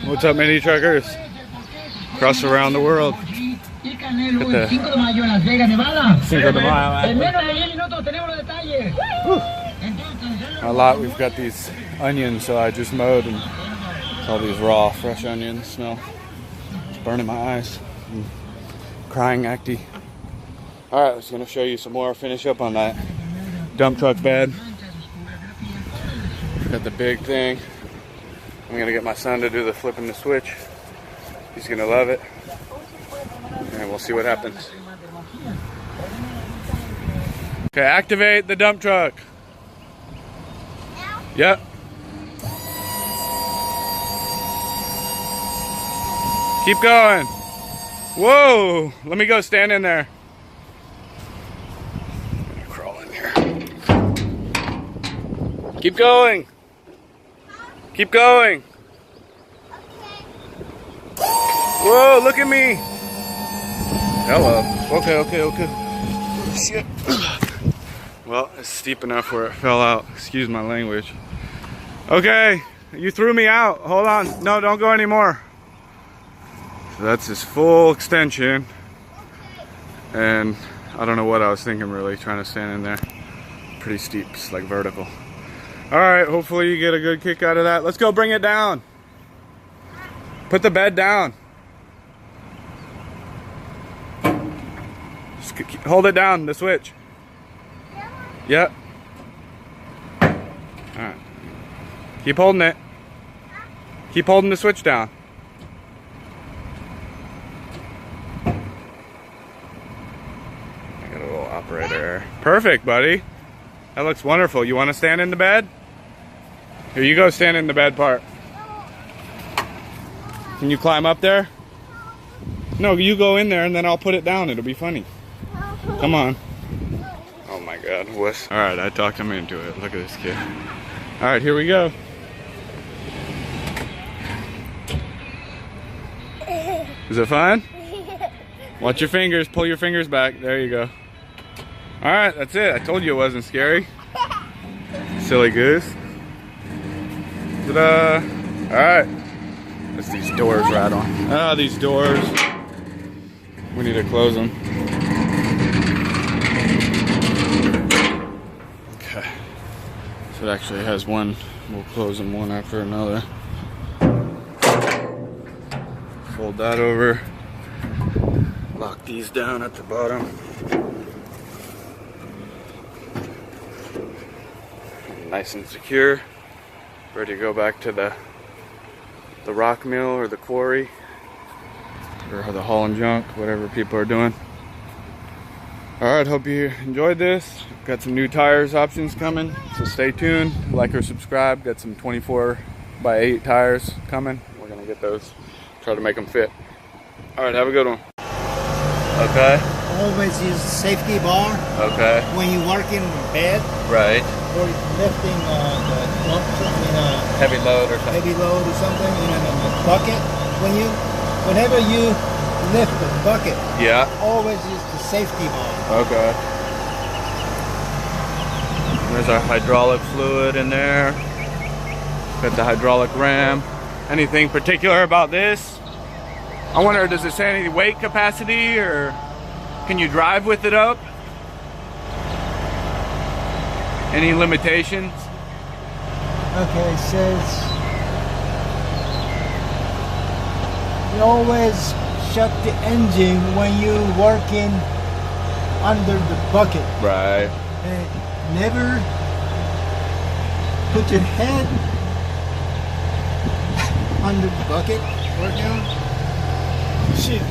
What's up, mini truckers? Across around the world. At the Cinco de Mayo. A lot. We've got these onions, so I just mowed, and all these raw, fresh onions smell. It's burning my eyes. I'm crying acty. All right, I was gonna show you some more. Finish up on that dump truck bed. Got the big thing. I'm gonna get my son to do the flipping the switch. He's gonna love it, and we'll see what happens. Okay, activate the dump truck. Yep. Keep going. Whoa! Let me go stand in there. I'm gonna crawl in here. Keep going. Keep going. Whoa, look at me. Hello. Okay. Shit. Well, it's steep enough where it fell out. Excuse my language. Okay, you threw me out. Hold on. No, don't go anymore. So that's his full extension. And I don't know what I was thinking really, trying to stand in there. Pretty steep, it's like vertical. Alright, hopefully you get a good kick out of that. Let's go bring it down. Put the bed down. Just hold it down, the switch. Yep. Alright. Keep holding it. Keep holding the switch down. I got a little operator error. Perfect, buddy. That looks wonderful. You want to stand in the bed? Here you go, stand in the bed part. Can you climb up there? No, you go in there and then I'll put it down. It'll be funny. Come on. Oh my God, wuss. All right, I talked him into it. Look at this kid. All right, here we go. Is it fun? Watch your fingers, pull your fingers back. There you go. All right, that's it. I told you it wasn't scary. Silly goose. Ta-da! All right. It's these doors rattle. Ah, these doors. We need to close them. Okay. So it actually has one. We'll close them one after another. Fold that over. Lock these down at the bottom. Nice and secure. Ready to go back to the rock mill or the quarry or the hauling junk, whatever people are doing. Alright, hope you enjoyed this. Got some new tires options coming, so stay tuned. Like or subscribe. Got some 24x8 tires coming. We're gonna get those, try to make them fit. Alright, have a good one. Okay. Always use safety bar. Okay. When you work in bed. Right. Or lifting Heavy load or something. Heavy load or something, in a bucket. Whenever you lift the bucket, yeah, always use the safety bar. Okay. There's our hydraulic fluid in there. Got the hydraulic ram. Anything particular about this? I wonder, does it say any weight capacity, or can you drive with it up? Any limitations? Okay, it says you always shut the engine when you're working under the bucket. Right. And never put your head under the bucket working. Shit.